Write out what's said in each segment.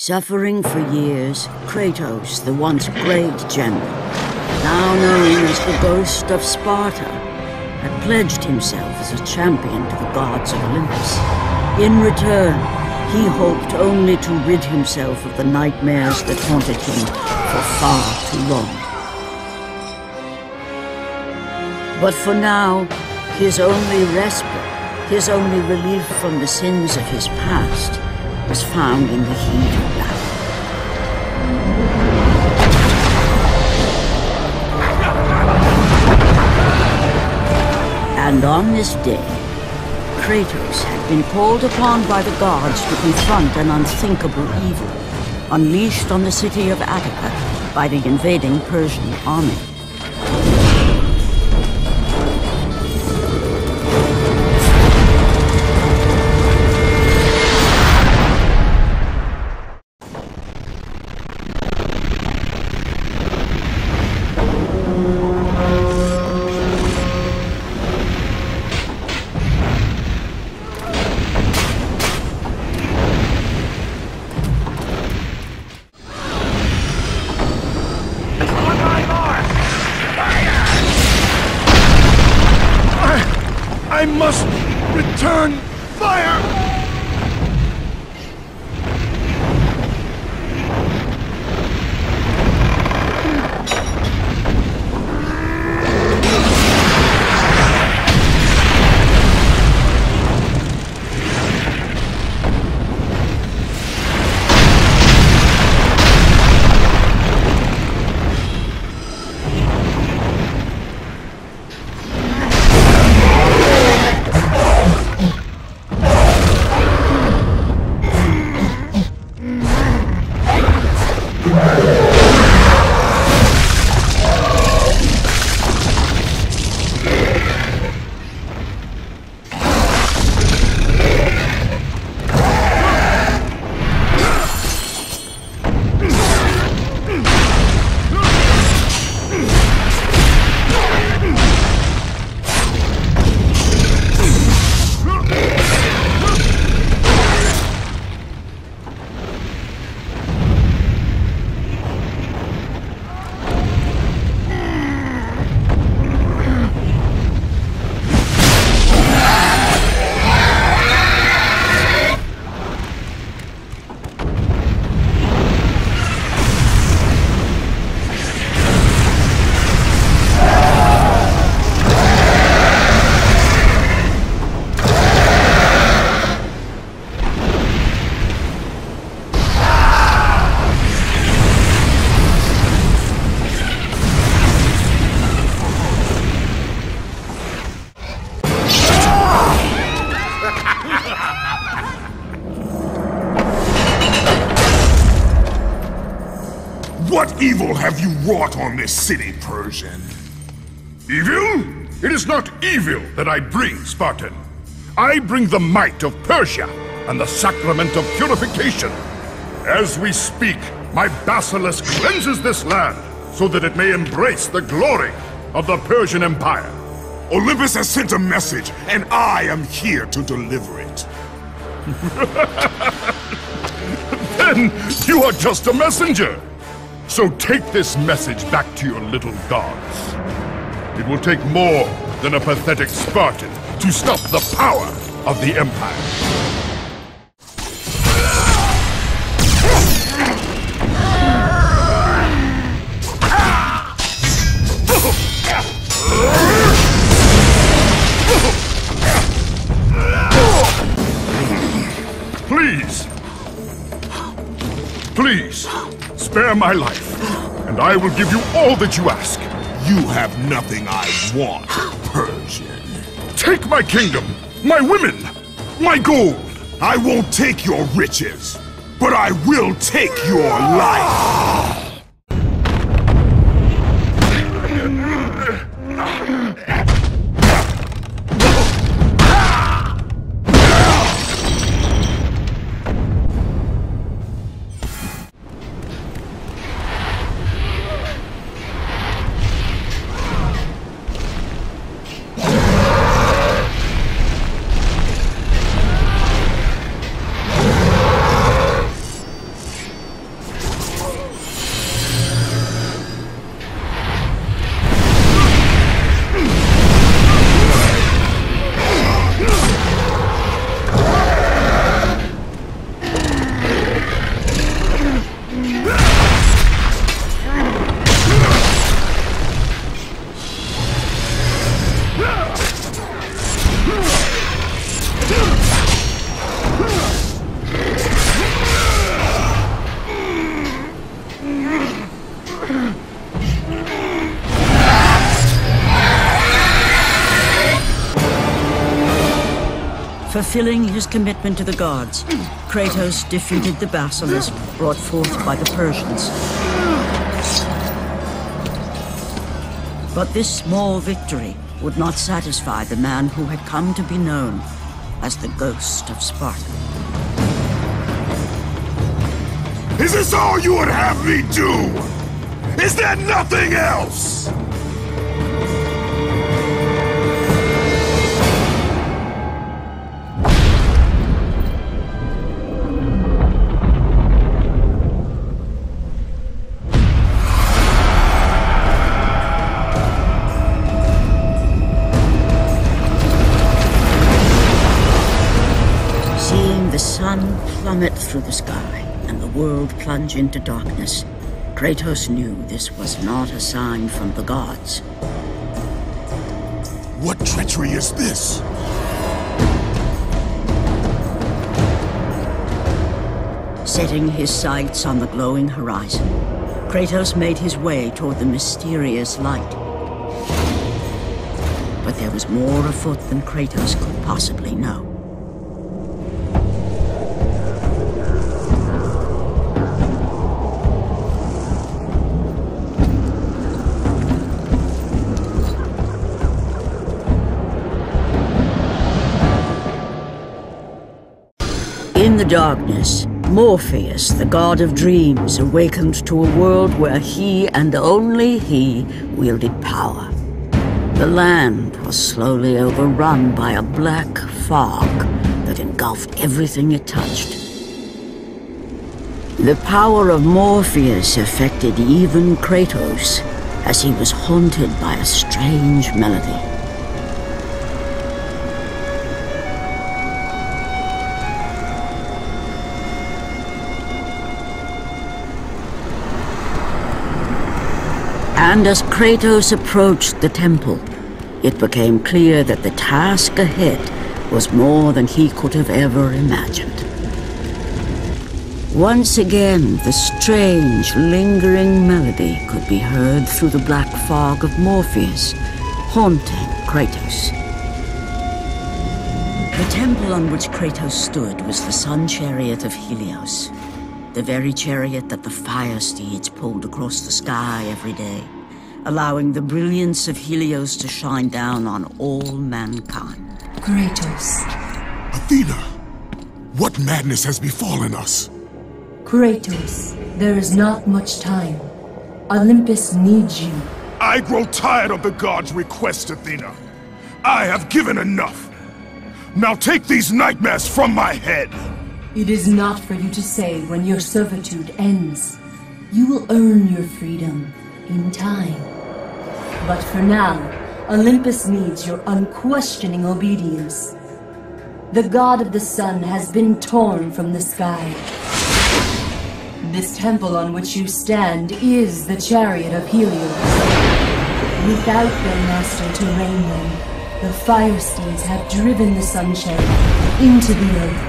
Suffering for years, Kratos, the once great general, now known as the Ghost of Sparta, had pledged himself as a champion to the gods of Olympus. In return, he hoped only to rid himself of the nightmares that haunted him for far too long. But for now, his only respite, his only relief from the sins of his past, was found in the heat of battle. And on this day, Kratos had been called upon by the gods to confront an unthinkable evil, unleashed on the city of Attica by the invading Persian army. I must return fire! What evil have you wrought on this city, Persian? Evil? It is not evil that I bring, Spartan. I bring the might of Persia and the sacrament of purification. As we speak, my Basilisk cleanses this land so that it may embrace the glory of the Persian Empire. Olympus has sent a message, and I am here to deliver it. Then you are just a messenger. So take this message back to your little gods. It will take more than a pathetic Spartan to stop the power of the Empire. Please, spare my life, and I will give you all that you ask. You have nothing I want, Persian. Take my kingdom, my women, my gold. I won't take your riches, but I will take your life. fulfilling his commitment to the gods, Kratos defeated the Basilisk brought forth by the Persians. But this small victory would not satisfy the man who had come to be known as the Ghost of Sparta. Is this all you would have me do? Is there nothing else? Seeing the sun plummet through the sky and the world plunge into darkness, Kratos knew this was not a sign from the gods. What treachery is this? Setting his sights on the glowing horizon, Kratos made his way toward the mysterious light. But there was more afoot than Kratos could possibly know. In the darkness, Morpheus, the god of dreams, awakened to a world where he and only he wielded power. The land was slowly overrun by a black fog that engulfed everything it touched. The power of Morpheus affected even Kratos, as he was haunted by a strange melody. And as Kratos approached the temple, it became clear that the task ahead was more than he could have ever imagined. Once again, the strange, lingering melody could be heard through the black fog of Morpheus, haunting Kratos. The temple on which Kratos stood was the sun chariot of Helios, the very chariot that the fire steeds pulled across the sky every day, allowing the brilliance of Helios to shine down on all mankind. Kratos. Athena, what madness has befallen us? Kratos, there is not much time. Olympus needs you. I grow tired of the gods' requests, Athena. I have given enough. Now take these nightmares from my head. It is not for you to say when your servitude ends. You will earn your freedom in time. But for now, Olympus needs your unquestioning obedience. The god of the sun has been torn from the sky. This temple on which you stand is the chariot of Helios. Without their master to reign them, the fire steeds have driven the sun chariot into the earth.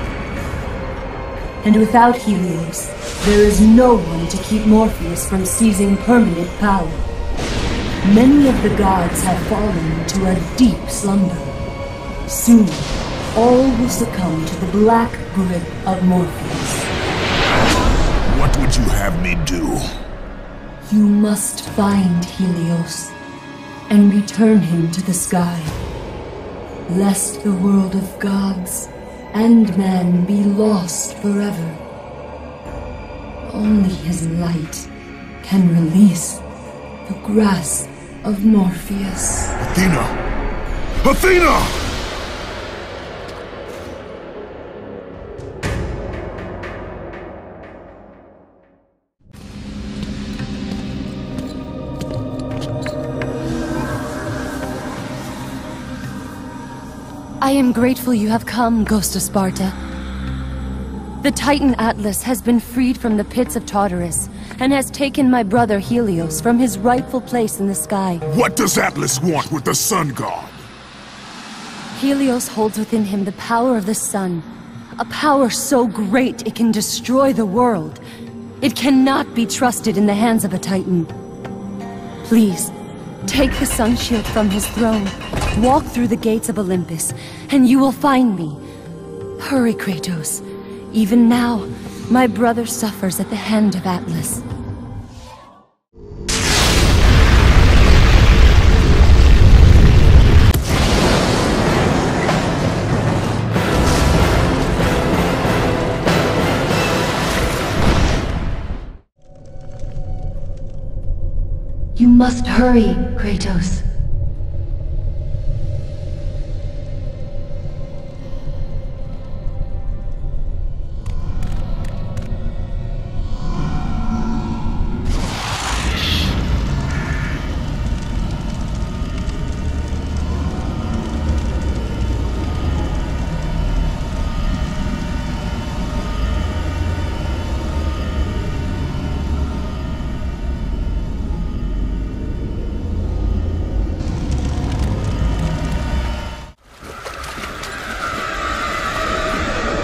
And without Helios, there is no one to keep Morpheus from seizing permanent power. Many of the gods have fallen into a deep slumber. Soon, all will succumb to the black grip of Morpheus. What would you have me do? You must find Helios and return him to the sky, lest the world of gods and man be lost forever. Only his light can release the grasp of Morpheus. Athena! Athena! I am grateful you have come, Ghost of Sparta. The Titan Atlas has been freed from the pits of Tartarus, and has taken my brother Helios from his rightful place in the sky. What does Atlas want with the sun god? Helios holds within him the power of the sun, a power so great it can destroy the world. It cannot be trusted in the hands of a Titan. Please, take the sun shield from his throne, walk through the gates of Olympus, and you will find me. Hurry, Kratos. Even now, my brother suffers at the hand of Atlas. You must hurry, Kratos.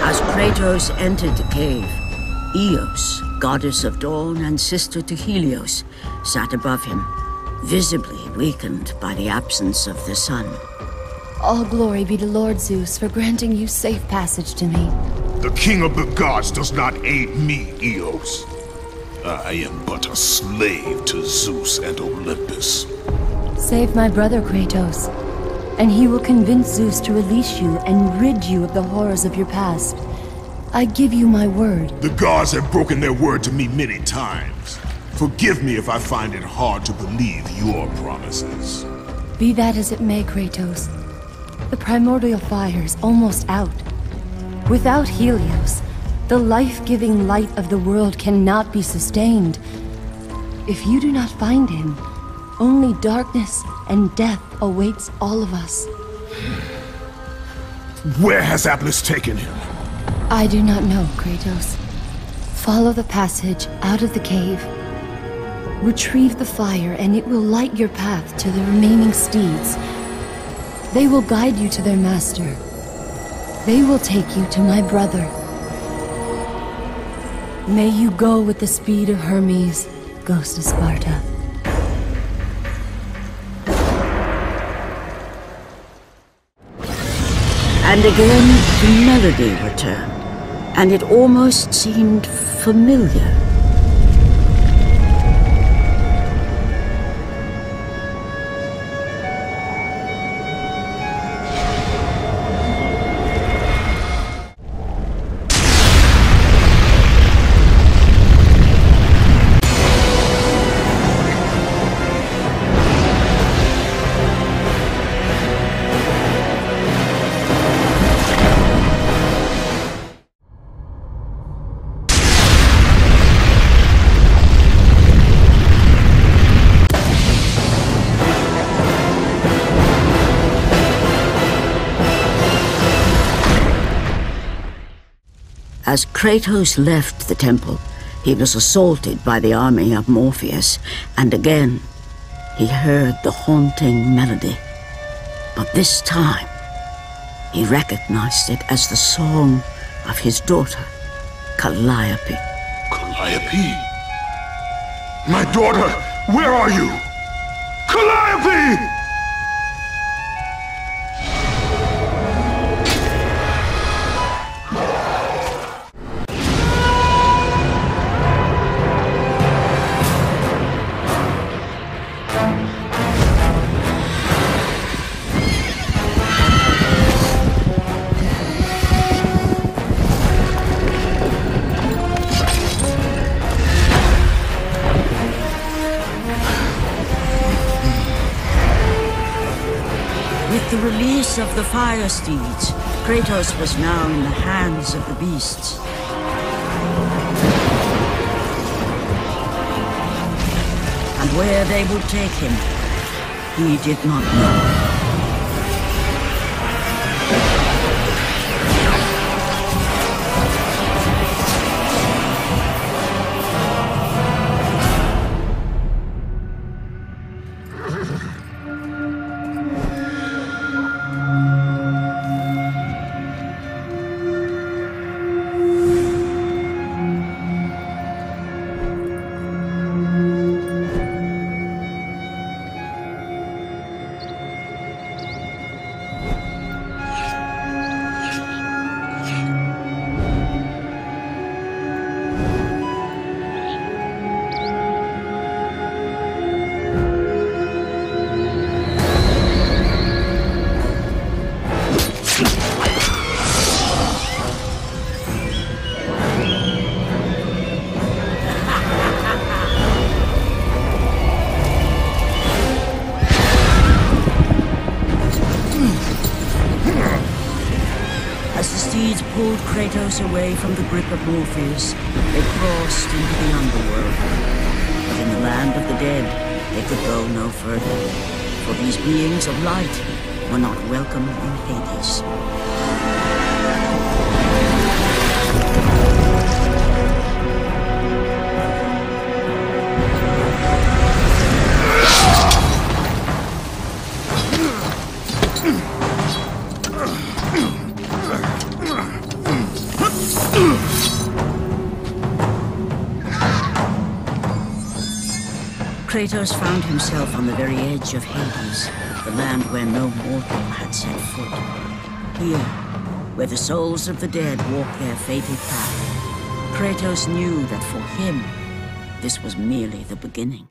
As Kratos entered the cave, Eos, goddess of dawn and sister to Helios, sat above him, visibly weakened by the absence of the sun. All glory be to Lord Zeus for granting you safe passage to me. The king of the gods does not aid me, Eos. I am but a slave to Zeus and Olympus. Save my brother, Kratos, and he will convince Zeus to release you and rid you of the horrors of your past. I give you my word. The gods have broken their word to me many times. Forgive me if I find it hard to believe your promises. Be that as it may, Kratos. The primordial fire is almost out. Without Helios, the life-giving light of the world cannot be sustained. If you do not find him, only darkness and death awaits all of us. Where has Atlas taken him? I do not know, Kratos. Follow the passage out of the cave. Retrieve the fire and it will light your path to the remaining steeds. They will guide you to their master. They will take you to my brother. May you go with the speed of Hermes, Ghost of Sparta. And again, the melody returned, and it almost seemed familiar. As Kratos left the temple, he was assaulted by the army of Morpheus, and again he heard the haunting melody. But this time, he recognized it as the song of his daughter, Calliope. Calliope? My daughter, where are you? Calliope! With the release of the fire steeds, Kratos was now in the hands of the beasts. And where they would take him, he did not know. pulled Kratos away from the grip of Morpheus, they crossed into the underworld. But in the land of the dead, they could go no further, for these beings of light were not welcome in Hades. Kratos found himself on the very edge of Hades, the land where no mortal had set foot. Here, where the souls of the dead walk their fated path, Kratos knew that for him, this was merely the beginning.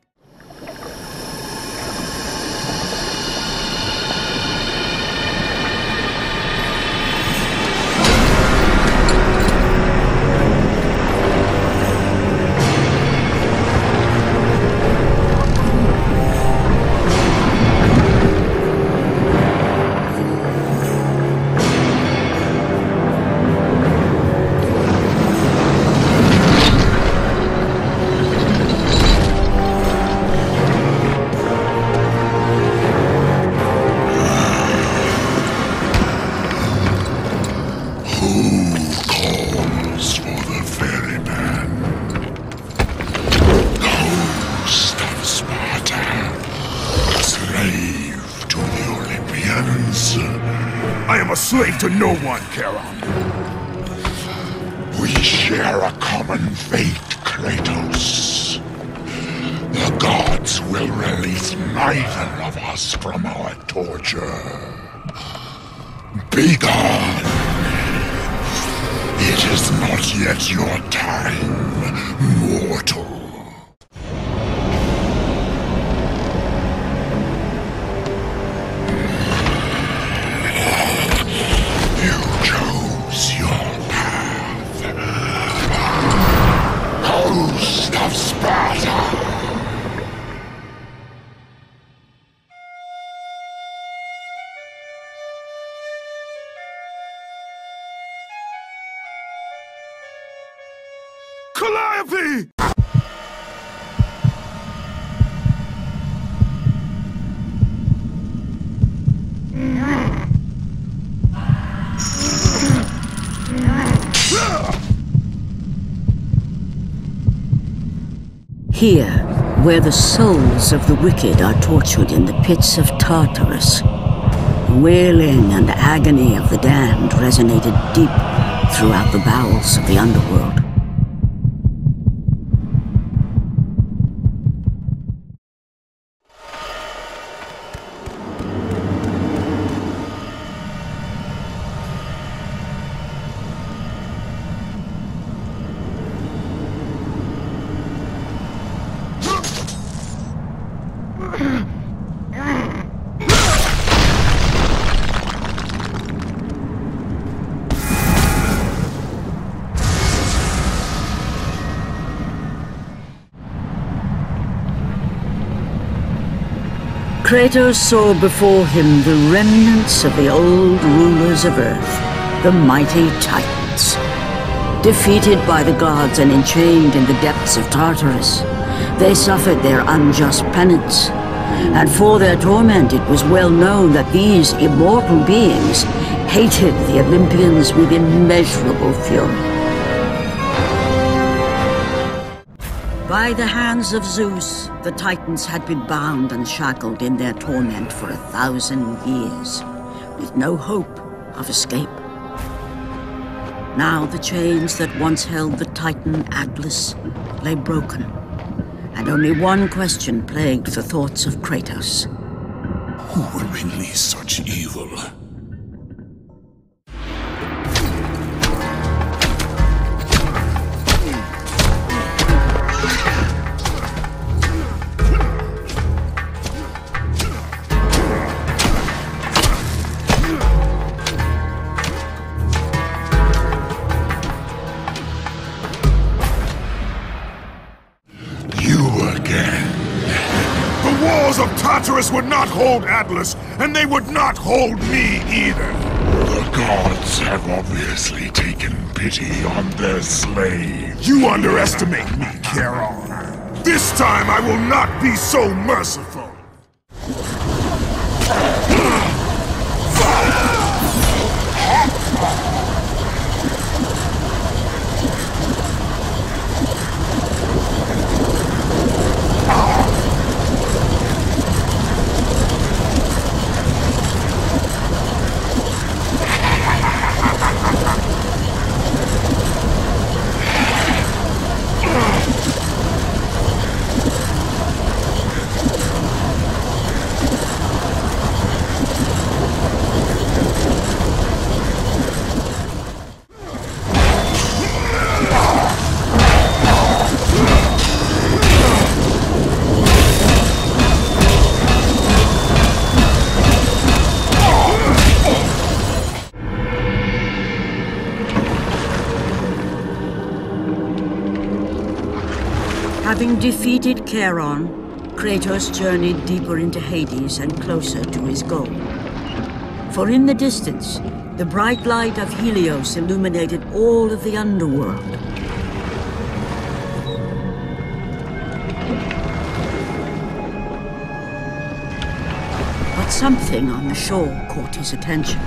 Slave to no one, Charon. We share a common fate, Kratos. The gods will release neither of us from our torture. Be gone! It is not yet your time, mortal. Calliope! Here, where the souls of the wicked are tortured in the pits of Tartarus, the wailing and agony of the damned resonated deep throughout the bowels of the underworld. Kratos saw before him the remnants of the old rulers of Earth, the mighty Titans. Defeated by the gods and enchained in the depths of Tartarus, they suffered their unjust penance. And for their torment it was well known that these immortal beings hated the Olympians with immeasurable fury. By the hands of Zeus, the Titans had been bound and shackled in their torment for 1,000 years, with no hope of escape. Now the chains that once held the Titan Atlas lay broken, and only one question plagued the thoughts of Kratos. Who would release such evil? The walls of Tartarus would not hold Atlas, and they would not hold me either. The gods have obviously taken pity on their slave. You underestimate me, Charon. This time I will not be so merciful. Having defeated Charon, Kratos journeyed deeper into Hades and closer to his goal. For in the distance, the bright light of Helios illuminated all of the underworld. But something on the shore caught his attention.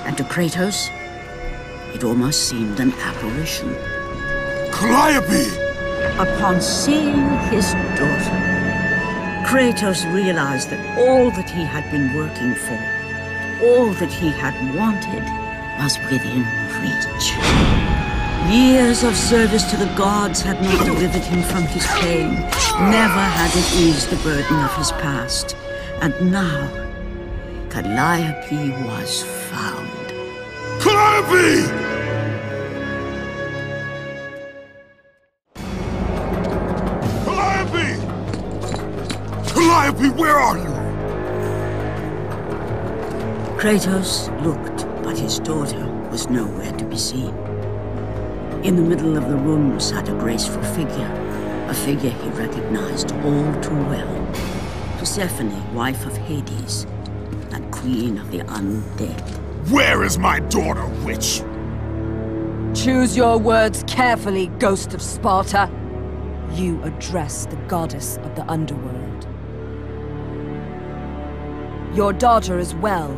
And to Kratos, it almost seemed an apparition. Calliope! Upon seeing his daughter, Kratos realized that all that he had been working for, all that he had wanted, was within reach. Years of service to the gods had not delivered him from his pain, never had it eased the burden of his past. And now, Calliope was found. Calliope! Calliope, where are you? Kratos looked, but his daughter was nowhere to be seen. In the middle of the room sat a graceful figure, a figure he recognized all too well. Persephone, wife of Hades, and queen of the undead. Where is my daughter, witch? Choose your words carefully, Ghost of Sparta. You address the goddess of the underworld. Your daughter is well.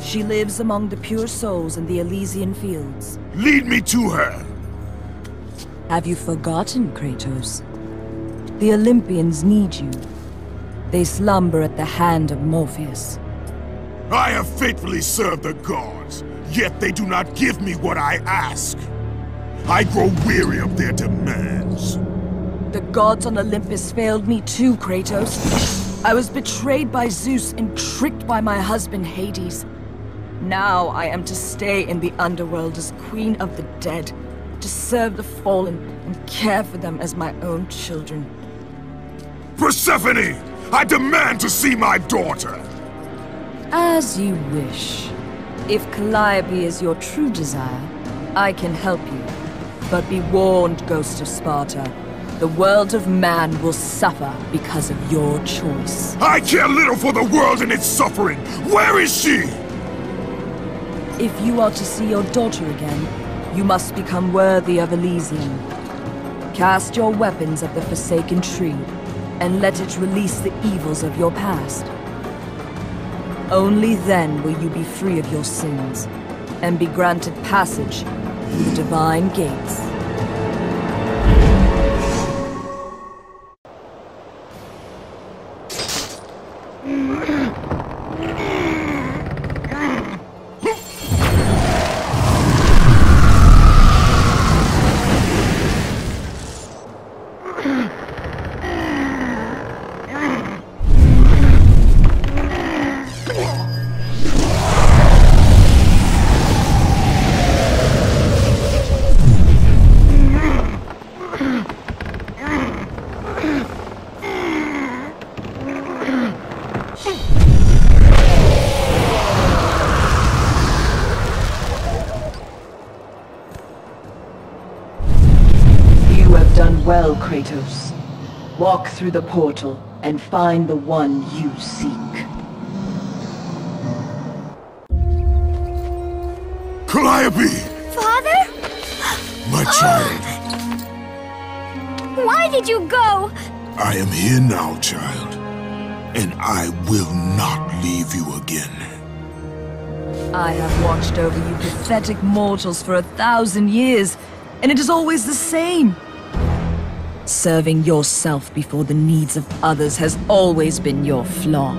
She lives among the pure souls in the Elysian fields. Lead me to her! Have you forgotten, Kratos? The Olympians need you. They slumber at the hand of Morpheus. I have faithfully served the gods, yet they do not give me what I ask. I grow weary of their demands. The gods on Olympus failed me too, Kratos. I was betrayed by Zeus and tricked by my husband Hades. Now I am to stay in the underworld as Queen of the Dead, to serve the fallen and care for them as my own children. Persephone! I demand to see my daughter! As you wish. If Calliope is your true desire, I can help you. But be warned, Ghost of Sparta. The world of man will suffer because of your choice. I care little for the world and its suffering! Where is she? If you are to see your daughter again, you must become worthy of Elysium. Cast your weapons at the Forsaken Tree, and let it release the evils of your past. Only then will you be free of your sins, and be granted passage through the divine gates. Well, Kratos. Walk through the portal and find the one you seek. Calliope! Father? My child. Why did you go? I am here now, child. And I will not leave you again. I have watched over you pathetic mortals for 1,000 years, and it is always the same. Serving yourself before the needs of others has always been your flaw.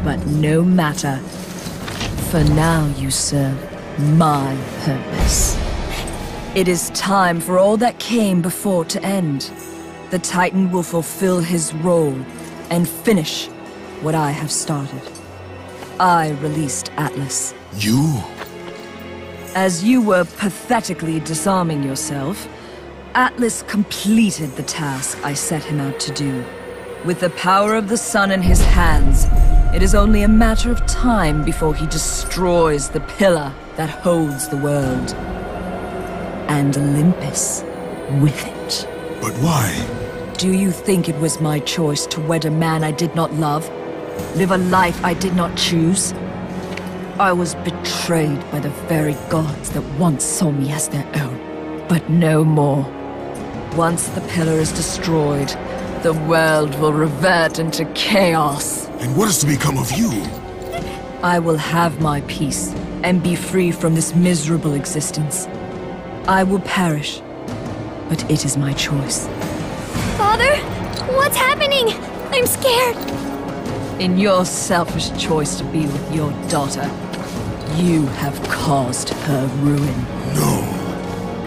But no matter. For now you serve my purpose. It is time for all that came before to end. The Titan will fulfill his role and finish what I have started. I released Atlas. You? As you were pathetically disarming yourself, Atlas completed the task I set him out to do. With the power of the sun in his hands, it is only a matter of time before he destroys the pillar that holds the world. And Olympus with it. But why? Do you think it was my choice to wed a man I did not love? Live a life I did not choose? I was betrayed by the very gods that once saw me as their own. But no more. Once the pillar is destroyed, the world will revert into chaos. And what is to become of you? I will have my peace and be free from this miserable existence. I will perish, but it is my choice. Father? What's happening? I'm scared. In your selfish choice to be with your daughter, you have caused her ruin. No.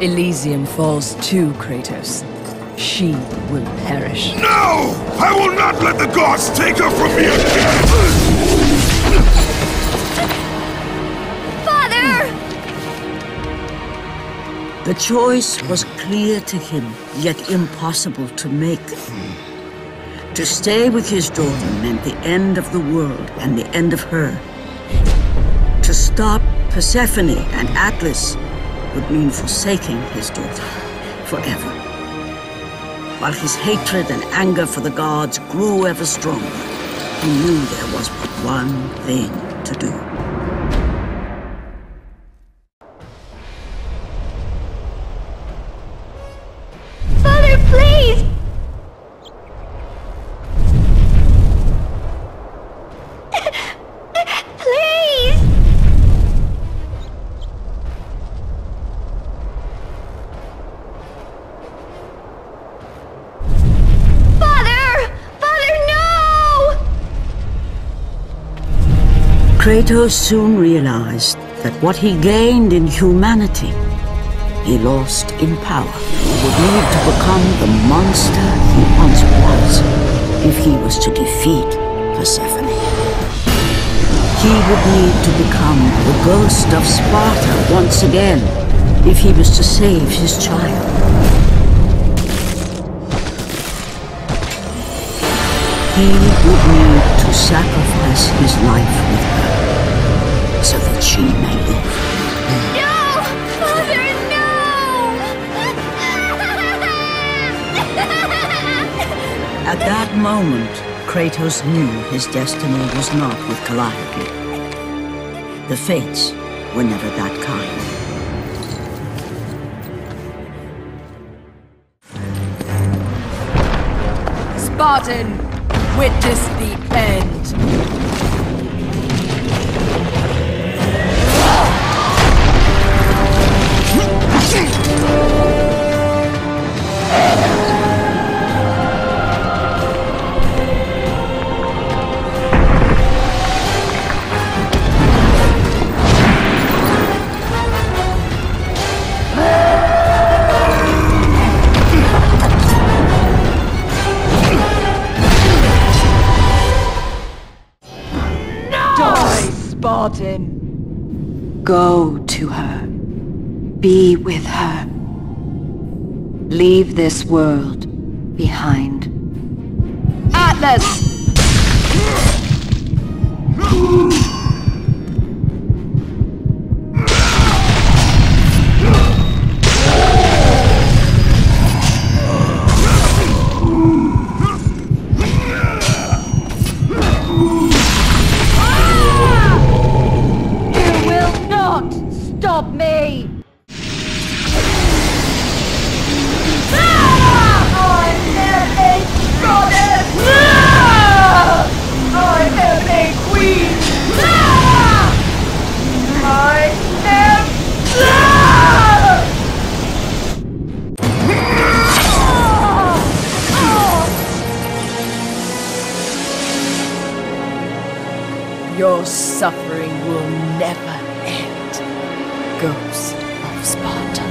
Elysium falls too, Kratos. She will perish. No! I will not let the gods take her from me again! Father! The choice was clear to him, yet impossible to make. To stay with his daughter meant the end of the world and the end of her. To stop Persephone and Atlas would mean forsaking his daughter forever. While his hatred and anger for the gods grew ever stronger, he knew there was but one thing to do. Father, please! Please! Father! Father, no! Kratos soon realized that what he gained in humanity, he lost in power. He would need to become the monster he once was if he was to defeat Persephone. He would need to become the ghost of Sparta once again if he was to save his child. He would need to sacrifice his life with her so that she may live. No! Father, no! At that moment, Kratos knew his destiny was not with Calliope. The fates were never that kind. Spartan, witness the end. Spartan. Go to her. Be with her. Leave this world behind. Atlas! Stop me! Your suffering will never end, Ghost of Sparta.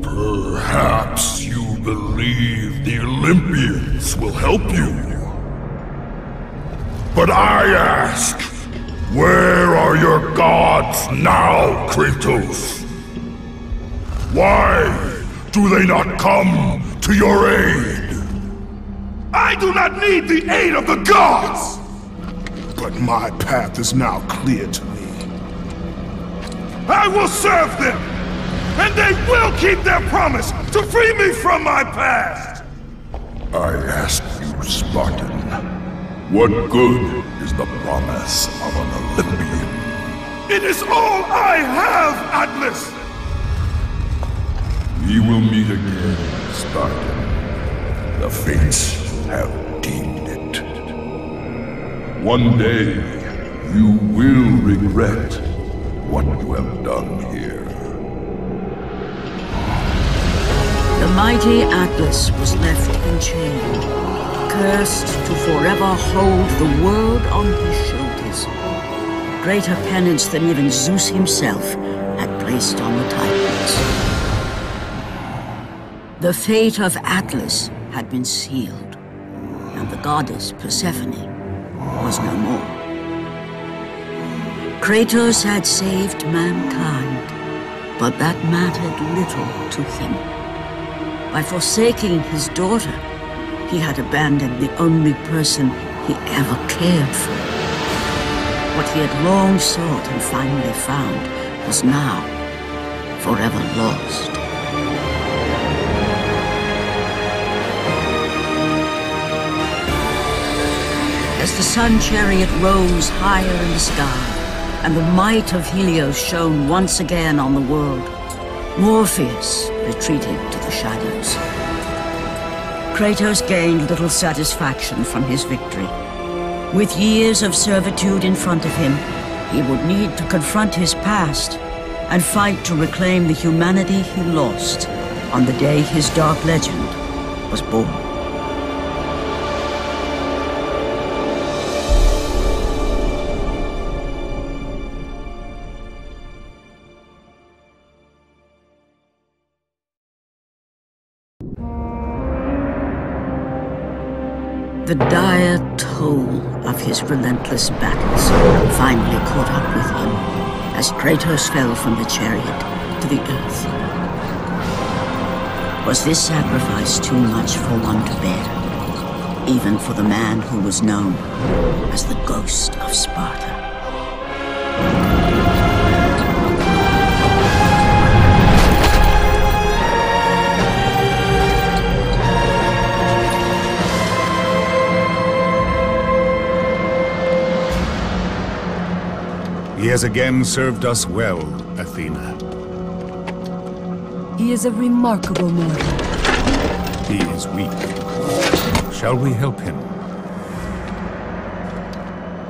Perhaps you believe the Olympians will help you. But I ask, where are your gods now, Kratos? Why do they not come to your aid? I do not need the aid of the gods! But my path is now clear to me. I will serve them! And they will keep their promise to free me from my past! I ask you, Spartan, what good is the promise of an Olympian? It is all I have, Atlas! We will meet again, Spartan. The fates have deemed it. One day, you will regret what you have done here. The mighty Atlas was left enchained, cursed to forever hold the world on his shoulders. Greater penance than even Zeus himself had placed on the Titans. The fate of Atlas had been sealed, and the goddess Persephone was no more. Kratos had saved mankind, but that mattered little to him. By forsaking his daughter, he had abandoned the only person he ever cared for. What he had long sought and finally found was now forever lost. As the sun chariot rose higher in the sky, and the might of Helios shone once again on the world, Morpheus retreated to the shadows. Kratos gained little satisfaction from his victory. With years of servitude in front of him, he would need to confront his past and fight to reclaim the humanity he lost on the day his dark legend was born. The dire toll of his relentless battles finally caught up with him as Kratos fell from the chariot to the earth. Was this sacrifice too much for one to bear, even for the man who was known as the Ghost of Sparta? He has again served us well, Athena. He is a remarkable mortal. He is weak. Shall we help him?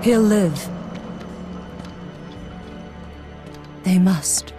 He'll live. They must.